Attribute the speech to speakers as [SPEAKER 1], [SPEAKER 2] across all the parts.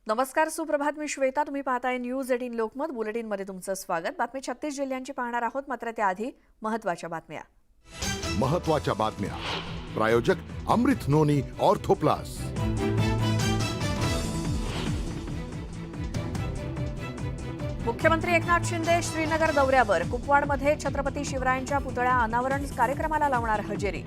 [SPEAKER 1] नमस्कार, सुप्रभात. मी श्वेता. तुम्ही पाहताय न्यूज 18 लोकमत. बुलेटिनमध्ये तुमचं स्वागत. बातमी 36 जिल्ह्यांची पाहणार आहोत, मात्र त्याआधी महत्त्वाच्या बातम्या.
[SPEAKER 2] महत्त्वाच्या बातम्या. प्रायोजक अमृत नोनी ऑर्थो प्लस.
[SPEAKER 1] मुख्यमंत्री एकनाथ शिंदे श्रीनगर दौऱ्यावर. कुपवाडमध्ये छत्रपती शिवरायांच्या पुतळ्या अनावरण कार्यक्रमाला लावणार हजेरी.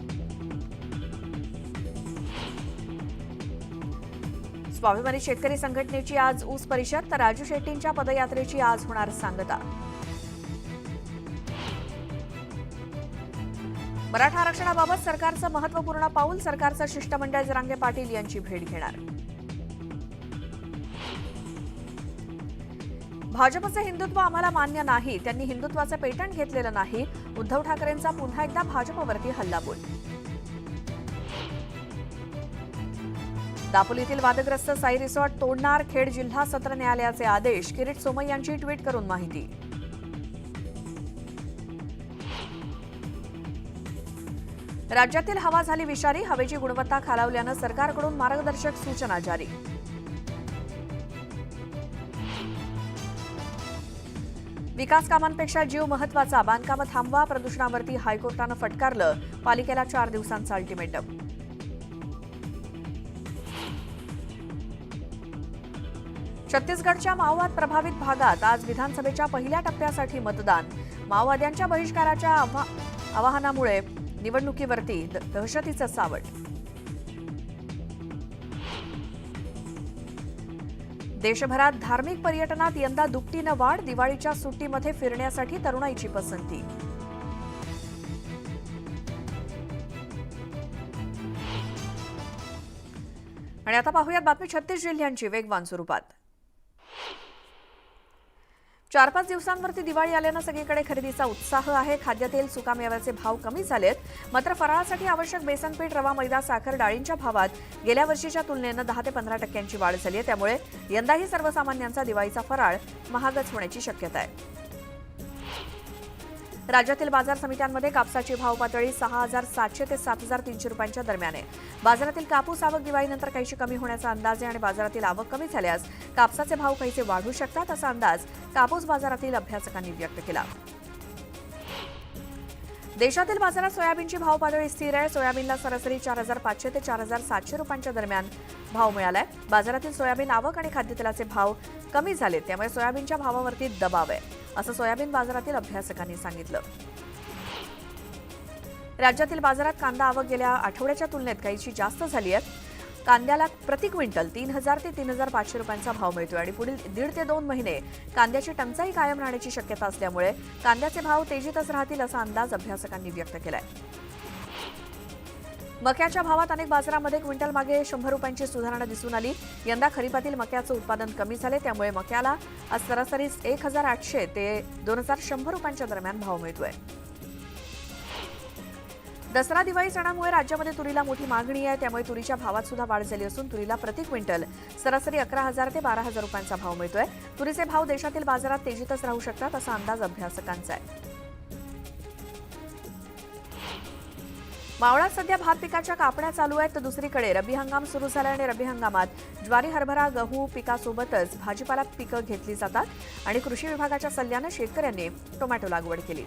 [SPEAKER 1] स्वाभिमानी शेतकरी संघटनेची आज ऊस परिषद, तर राजू शेट्टींच्या पदयात्रेची आज होणार सांगता. मराठा आरक्षणाबाबत सरकारचं महत्त्वपूर्ण पाऊल. सरकारचं शिष्टमंडळ जरांगे पाटील यांची भेट घेणार. भाजपचं हिंदुत्व आम्हाला मान्य नाही. त्यांनी हिंदुत्वाचं पेटंट घेतलेलं नाही. उद्धव ठाकरेंचा पुन्हा एकदा भाजपवरती हल्लाबोल. दापोलीतील वादग्रस्त साई रिसॉर्ट तोडणार. खेड जिल्हा सत्र न्यायालयाचे आदेश. किरीट सोमय्या यांची ट्विट करून माहिती. राज्यातील हवा झाली विषारी. हवेची गुणवत्ता खालावल्यानं सरकारकडून मार्गदर्शक सूचना जारी. विकास कामांपेक्षा जीव महत्वाचा. बांधकामं थांबवा. प्रदूषणावरती हायकोर्टानं फटकारलं. पालिकेला 4 दिवसांचं अल्टिमेटम. छत्तीसगडच्या माओवाद प्रभावित भागात आज विधानसभेच्या पहिल्या टप्प्यासाठी मतदान. माओवाद्यांच्या बहिष्काराच्या आवाहनामुळे निवडणुकीवरती दहशतीचं सावट. देशभरात धार्मिक पर्यटनात यंदा दुपटीनं वाढ. दिवाळीच्या सुट्टीमध्ये फिरण्यासाठी तरुणाईची पसंती. आणि आता पाहूयात बातमी 36 जिल्ह्यांची वेगवान स्वरूपात. 4-5 दिवसांवरती दिवाळी आल्यानं सगळीकडे खरेदीचा उत्साह आहे. खाद्यतेल सुकामेव्याचे भाव कमी झालेत, मात्र फराळासाठी आवश्यक बेसन पीठ, रवा, मैदा, साखर, डाळींच्या भावात गेल्या वर्षीच्या तुलनेनं 10 ते 15% वाढ झाली आहे. त्यामुळे यंदाही सर्वसामान्यांचा दिवाळीचा फराळ महागच होण्याची शक्यता आहे. राज्यातील बाजार समित्यांमध्ये कापसाची भाव पातळी 6,700 ते 7,300 रुपयांच्या दरम्यान आहे. बाजारातील कापूस आवक दिवाळीनंतर काहीशी कमी होण्याचा अंदाज आहे आणि बाजारातील आवक कमी झाल्यास कापसाचे भाव काहीसे वाढू शकतात, असा अंदाज कापूस बाजारातील अभ्यासकांनी व्यक्त केला. देशातील बाजारात सोयाबीनची भाव पातळी स्थिर आहे. सोयाबीनला सरासरी 4,500 ते 4,700 रुपयांच्या दरम्यान भाव मिळालाय. बाजारातील सोयाबीन आवक आणि खाद्यतेलाचे भाव कमी झाले, त्यामुळे सोयाबीनच्या भावावरती दबाव आहे, असं सोयाबीन बाजारातील अभ्यासकांनी सांगितलं. राज्यातील बाजारात कांदा आवक गेल्या आठवड्याच्या तुलनेत काहीशी जास्त झाली आहे. कांद्याला प्रति क्विंटल 3,000 ते 3,500 रुपयांचा भाव मिळतोय आणि पुढील 1.5 ते 2 महिने कांद्याची टंचाई कायम राहण्याची शक्यता असल्यामुळे कांद्याचे भाव तेजीतच राहतील, असा अंदाज अभ्यासकांनी व्यक्त केलाय. मक्याच्या भावात अनेक बाजारांमध्ये क्विंटल मागे 100 रुपयांची सुधारणा दिसून आली. यंदा खरीपातील मक्याचं उत्पादन कमी झाले, त्यामुळे मक्याला आज सरासरी 1,800 ते 2,100 रुपयांच्या दरम्यान भाव मिळतोय. दसरा दिवाळी सणामुळे राज्यामध्ये तुरीला मोठी मागणी आहे, त्यामुळे तुरीच्या भावात सुद्धा वाढ झाली असून तुरीला प्रति क्विंटल सरासरी 11,000 ते 12,000 रुपयांचा भाव मिळतोय. तुरीचे भाव देशातील बाजारात तेजीतच राहू शकतात, असा अंदाज अभ्यासकांचा आहे. मावळात सध्या भात पिकाच्या कापण्या चालू आहेत, तर दुसरीकडे रब्बी हंगाम सुरू झाला आणि रब्बी हंगामात ज्वारी, हरभरा, गहू पिकासोबतच भाजीपाला पिकं घेतली जातात आणि कृषी विभागाच्या सल्ल्यानं शेतकऱ्यांनी टोमॅटो लागवड केली.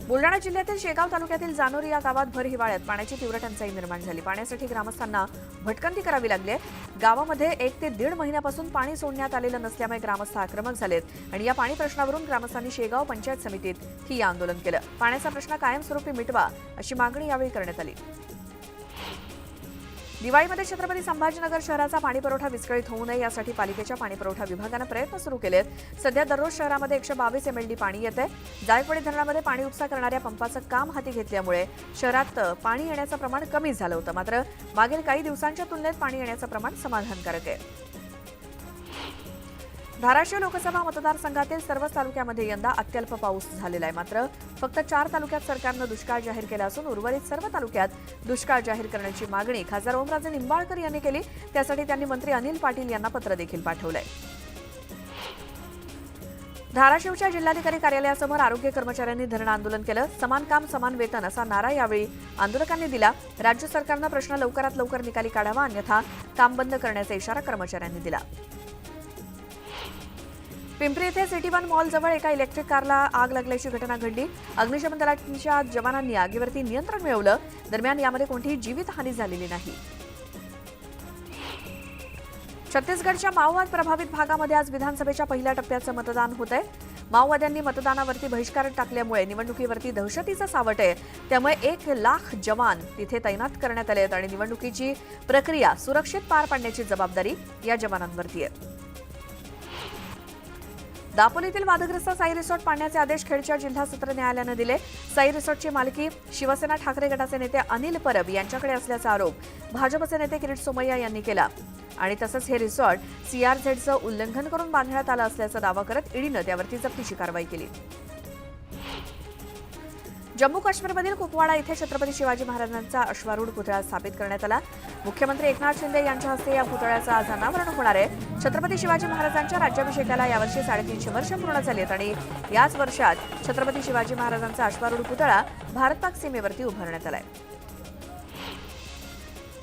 [SPEAKER 1] बुलडाणा जिल्ह्यातील शेगाव तालुक्यातील जानोरी या गावात भर हिवाळ्यात पाण्याची तीव्र टंचाई निर्माण झाली. पाण्यासाठी ग्रामस्थांना भटकंती करावी लागली. गावामध्ये 1 ते 1.5 महिन्यापासून पाणी सोडण्यात आलेलं नसल्यामुळे ग्रामस्थ आक्रमक झालेत आणि या पाणी प्रश्नावरून ग्रामस्थांनी शेगाव पंचायत समितीत ठिय्या आंदोलन केलं. पाण्याचा प्रश्न कायमस्वरूपी मिटवा, अशी मागणी यावेळी करण्यात आली. दिवाळीमध्ये छत्रपती संभाजीनगर शहराचा पाणीपुरवठा विस्कळीत होऊ नये यासाठी पालिकेच्या पाणीपुरवठा विभागानं प्रयत्न सुरू केलेत. सध्या दररोज शहरामध्ये 122 MLD पाणी येतंय. जायकवाडी धरणामध्ये पाणी उपसा करणाऱ्या पंपाचं काम हाती घेतल्यामुळे शहरात पाणी येण्याचं प्रमाण कमी झालं होतं, मात्र मागील काही दिवसांच्या तुलनेत पाणी येण्याचं प्रमाण समाधानकारक आहे. धाराशिव लोकसभा मतदारसंघातील सर्वच तालुक्यामध्ये यंदा अत्यल्प पाऊस झालेला आहे, मात्र फक्त 4 तालुक्यात सरकारनं दुष्काळ जाहीर केला असून उर्वरित सर्व तालुक्यात दुष्काळ जाहीर करण्याची मागणी खासदार ओमराजे निंबाळकर यांनी केली. त्यासाठी त्यांनी मंत्री अनिल पाटील यांना पत्र देखील पाठवलंय. धाराशिवच्या जिल्हाधिकारी कार्यालयासमोर आरोग्य कर्मचाऱ्यांनी धरणं आंदोलन केलं. समान काम समान वेतन असा नारा यावेळी आंदोलकांनी दिला. राज्य सरकारनं प्रश्न लवकरात लवकर निकाली काढावा, अन्यथा काम बंद करण्याचा इशारा कर्मचाऱ्यांनी दिला. पिंपरी येथे सिटी वन मॉलजवळ एका इलेक्ट्रिक कारला आग लागल्याची घटना घडली. अग्निशमन दलाच्या जवानांनी आगीवरती नियंत्रण मिळवलं. दरम्यान यामध्ये कोणतीही जीवितहानी झालेली नाही. छत्तीसगडच्या माओवाद प्रभावित भागामध्ये आज विधानसभेच्या पहिल्या टप्प्याचं मतदान होत आहे. माओवाद्यांनी मतदानावरती बहिष्कार टाकल्यामुळे निवडणुकीवरती दहशतीचं सावट आहे. त्यामुळे 1 लाख जवान तिथे तैनात करण्यात आले आहेत आणि निवडणुकीची प्रक्रिया सुरक्षित पार पाडण्याची जबाबदारी या जवानांवरती आहे. दापोलीतील वादग्रस्त साई रिसॉर्ट पाडण्याचे आदेश खेडच्या जिल्हा सत्र न्यायालयानं दिले. साई रिसॉर्टची मालकी शिवसेना ठाकरे गटाचे नेते अनिल परब यांच्याकडे असल्याचा आरोप भाजपचे नेते किरीट सोमय्या यांनी केला आणि तसंच हे रिसॉर्ट CRZचं उल्लंघन करून बांधण्यात आलं असल्याचा दावा करत ईडीनं त्यावरती जप्तीची कारवाई केली. जम्मू काश्मीरमधील कुपवाडा इथे छत्रपती शिवाजी महाराजांचा अश्वारूढ पुतळा स्थापित करण्यात आला. मुख्यमंत्री एकनाथ शिंदे यांच्या हस्ते या पुतळ्याचं आज अनावरण होणार आहे. छत्रपती शिवाजी महाराजांच्या राज्याभिषेकाला यावर्षी 350 वर्ष पूर्ण झाली आहेत आणि याच वर्षात छत्रपती शिवाजी महाराजांचा अश्वारूढ पुतळा भारत पाक सीमेवरती उभारण्यात आलाय.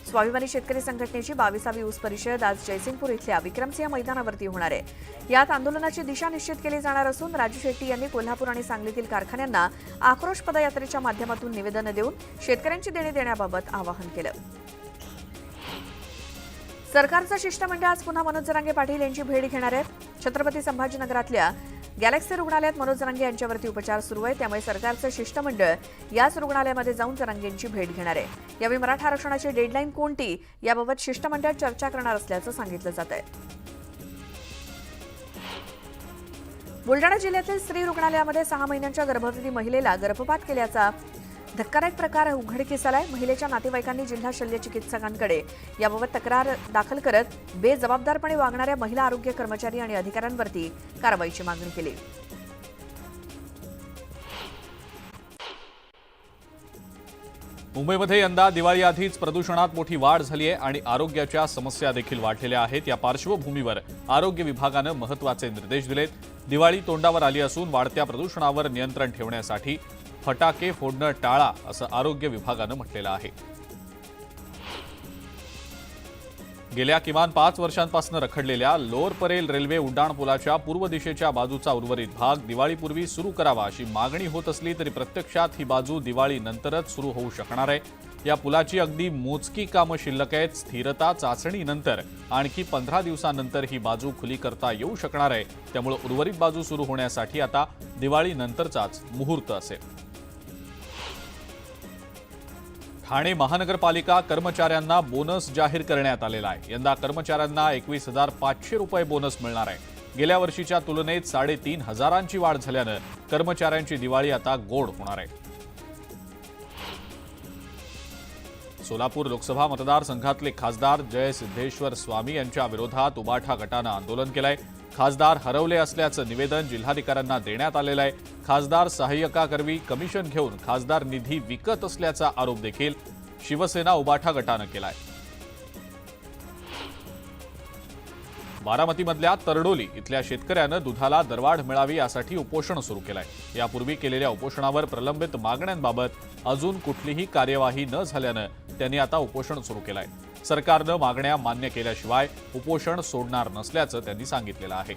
[SPEAKER 1] स्वाभिमानी शेतकरी संघटनेची 22वी ऊस परिषद आज जयसिंगपूर इथल्या विक्रमसिंह मैदानावरती होणार आहे. यात आंदोलनाची दिशा निश्चित केली जाणार असून राजू शेट्टी यांनी कोल्हापूर आणि सांगलीतील कारखान्यांना आक्रोश पदयात्रेच्या माध्यमातून निवेदन देऊन शेतकऱ्यांची देणी देण्याबाबत आवाहन केलं. सरकारचं शिष्टमंडळ आज पुन्हा मनोज जरांगे पाटील यांची भेट घेणार आहे. छत्रपती संभाजीनगरातल्या गॅलेक्सी रुग्णालयात मनोज जरांगे यांच्यावरती उपचार सुरू आहे. त्यामुळे सरकारचं शिष्टमंडळ याच रुग्णालयामध्ये जाऊन जरांगेंची भेट घेणार आहे. यावेळी मराठा आरक्षणाची डेडलाईन कोणती याबाबत शिष्टमंडळ चर्चा करणार असल्याचं सांगितलं जात आहे. बुलडाणा जिल्ह्यातील स्त्री रुग्णालयामध्ये 6 महिन्यांच्या गर्भवती महिलेला गर्भपात केल्याचा धक्कादायक प्रकार उघडकीस आलाय. महिलेच्या नातेवाईकांनी जिल्हा शल्य चिकित्सकांकडे याबाबत तक्रार दाखल करत बेजबाबदारपणे वागणाऱ्या महिला आरोग्य कर्मचारी आणि अधिकाऱ्यांवरती कारवाईची मागणी केली.
[SPEAKER 3] मुंबईमध्ये यंदा दिवाळीआधीच प्रदूषणात मोठी वाढ झाली आहे आणि आरोग्याच्या समस्या देखील वाढलेल्या आहेत. या पार्श्वभूमीवर आरोग्य विभागानं महत्त्वाचे निर्देश दिलेत. दिवाळी तोंडावर आली असून वाढत्या प्रदूषणावर नियंत्रण ठेवण्यासाठी फटाके फोडणं टाळा असं आरोग्य विभागानं म्हटलेलं आहे. गेल्या किमान 5 वर्षांपासून रखडलेल्या लोअर परेल रेल्वे उड्डाणपुलाच्या पूर्व दिशेच्या बाजूचा उर्वरित भाग दिवाळीपूर्वी सुरू करावा अशी मागणी होत असली तरी प्रत्यक्षात ही बाजू दिवाळीनंतरच सुरू होऊ शकणार आहे. या पुलाची अगदी मोजकी कामं शिल्लक आहेत. स्थिरता चाचणीनंतर आणखी 15 दिवसांनंतर ही बाजू खुली करता येऊ शकणार आहे. त्यामुळे उर्वरित बाजू सुरू होण्यासाठी आता दिवाळीनंतरचाच मुहूर्त असेल. ठाणे महानगरपालिका कर्मचाऱ्यांना बोनस जाहीर करण्यात आलेला आहे. यंदा कर्मचाऱ्यांना 21,500 रुपये बोनस मिळणार आहे. गेल्या वर्षीच्या तुलनेत 3,500ची वाढ झाल्यानं कर्मचाऱ्यांची दिवाळी आता गोड होणार आहे. सोलापूर लोकसभा मतदारसंघातले खासदार जय सिद्धेश्वर स्वामी यांच्या विरोधात उबाठा गटानं आंदोलन केलंय. खासदार हरवले असल्याचं निवेदन जिल्हाधिकाऱ्यांना देण्यात आलेलं आहे. खासदार सहाय्यकाकरवी कमिशन घेऊन खासदार निधी विकत असल्याचा आरोप देखील शिवसेना उबाठा गटानं केलाय. बारामतीमधल्या तरडोली इथल्या शेतकऱ्यानं दुधाला दरवाढ मिळावी यासाठी उपोषण सुरू केलंय. यापूर्वी केलेल्या उपोषणावर प्रलंबित मागण्यांबाबत अजून कुठलीही कार्यवाही न झाल्यानं त्यांनी आता उपोषण सुरू केलंय. सरकारनं मागण्या मान्य केल्याशिवाय उपोषण सोडणार नसल्याचं त्यांनी सांगितलेलं आहे.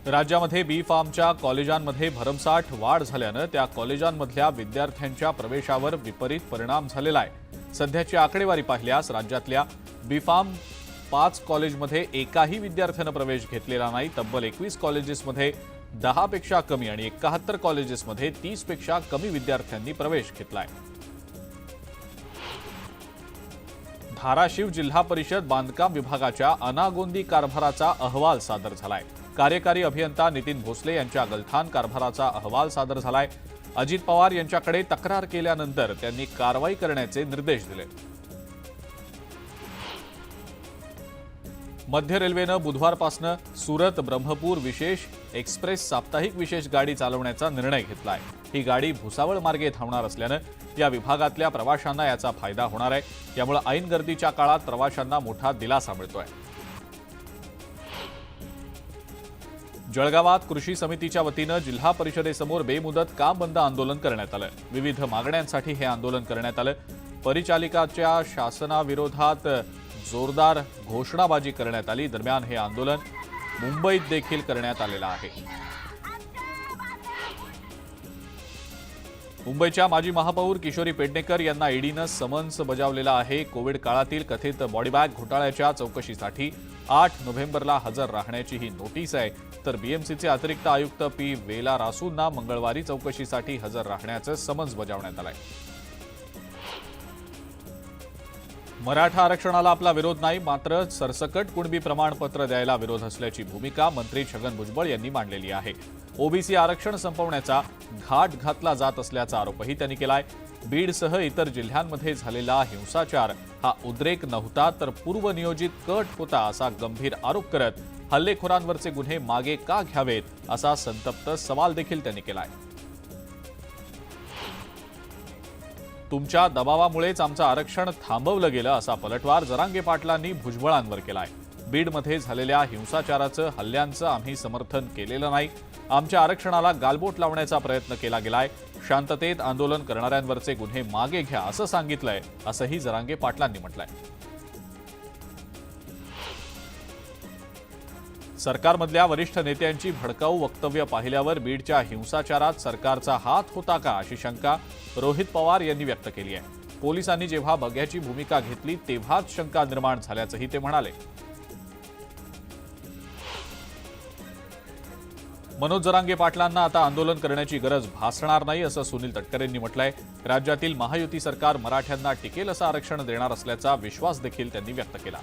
[SPEAKER 3] राज्यामध्ये बी फार्मच्या कॉलेजांमध्ये भरमसाठ वाढ झाल्यानं त्या कॉलेजांमधल्या विद्यार्थ्यांच्या प्रवेशावर विपरीत परिणाम झालेला आहे. सध्याची आकडेवारी पाहिल्यास राज्यातल्या बी फार्म 5 कॉलेजमध्ये एकाही विद्यार्थ्यानं प्रवेश घेतलेला नाही. तब्बल 21 कॉलेजेसमध्ये 10 पेक्षा कमी आणि 71 कॉलेजेसमध्ये 30 पेक्षा कमी विद्यार्थ्यांनी प्रवेश घेतलाय. धाराशिव जिल्हा परिषद बांधकाम विभागाच्या अनागोंदी कारभाराचा अहवाल सादर झालाय. कार्यकारी अभियंता नितीन भोसले यांच्या गलथान कारभाराचा अहवाल सादर झालाय. अजित पवार यांच्याकडे तक्रार केल्यानंतर त्यांनी कारवाई करण्याचे निर्देश दिले. मध्य रेल्वेनं बुधवारपासून सुरत ब्रह्मपूर विशेष एक्सप्रेस साप्ताहिक विशेष गाडी चालवण्याचा निर्णय घेतला आहे. ही गाडी भुसावळ मार्गे धावणार असल्यानं या विभागातल्या प्रवाशांना याचा फायदा होणार आहे. यामुळे ऐन गर्दीच्या काळात प्रवाशांना मोठा दिलासा मिळतोय. जळगावात कृषी समितीच्या वतीनं जिल्हा परिषदेसमोर बेमुदत काम बंद आंदोलन करण्यात आलं। विविध मागण्यांसाठी हे आंदोलन करण्यात आलं। परिचालिकाच्या शासनाविरोधात जोरदार घोषणाबाजी करण्यात आली। दरम्यान हे आंदोलन मुंबईत देखील करण्यात आलेलं आहे। मुंबईच्या माजी महापौर किशोरी पेडणेकर यांना ईडीनं समन्स बजावलेला आहे। कोविड काळातील कथित बॉडीबॅग घोटाळ्याच्या चौकशीसाठी 8 नोव्हेंबरला हजर राहण्याची ही नोटीस आहे। तर बीएमसीचे अतिरिक्त आयुक्त पी वेला रासूंना मंगळवारी चौकशीसाठी हजर राहण्याचं समन्स बजावण्यात आलंय। मराठा आरक्षणाला आपला विरोध नाही, मात्र सरसकट कुणबी प्रमाणपत्र द्यायला विरोध असल्याची भूमिका मंत्री छगन भुजबळ यांनी मांडलेली आहे। ओबीसी आरक्षण संपवण्याचा घाट घातला जात असल्याचा आरोपही त्यांनी केलाय। बीडसह इतर जिल्ह्यांमध्ये झालेला हिंसाचार हा उद्रेक नव्हता, तर पूर्वनियोजित कट होता असा गंभीर आरोप करत हल्लेखोरांवरचे गुन्हे मागे का घ्यावेत असा संतप्त सवाल देखील त्यांनी केलाय। तुमच्या दबावामुळेच आमचं आरक्षण थांबवलं गेलं असा पलटवार जरांगे पाटलांनी भुजबळांवर केलाय। बीडमध्ये झालेल्या हिंसाचाराचं हल्ल्यांचं आम्ही समर्थन केलेलं नाही। आमच्या आरक्षणाला गालबोट लावण्याचा प्रयत्न केला गेलाय। शांततेत आंदोलन करणाऱ्यांवरचे गुन्हे मागे घ्या असं सांगितलंय, असंही जरांगे पाटलांनी म्हटलंय। सरकारमधल्या वरिष्ठ नेत्यांची भडकाऊ वक्तव्य पाहिल्यावर बीडच्या हिंसाचारात सरकारचा हात होता का अशी शंका रोहित पवार यांनी व्यक्त केली आहे। पोलिसांनी जेव्हा बघ्याची भूमिका घेतली तेव्हाच शंका निर्माण झाल्याचंही ते म्हणाले। मनोज जरांगे पाटलांना आता आंदोलन करण्याची गरज भासणार नाही असं सुनील तटकरेंनी म्हटलंय। राज्यातील महायुती सरकार मराठ्यांना टिकेल असं आरक्षण देणार असल्याचा विश्वास देखील त्यांनी व्यक्त केला।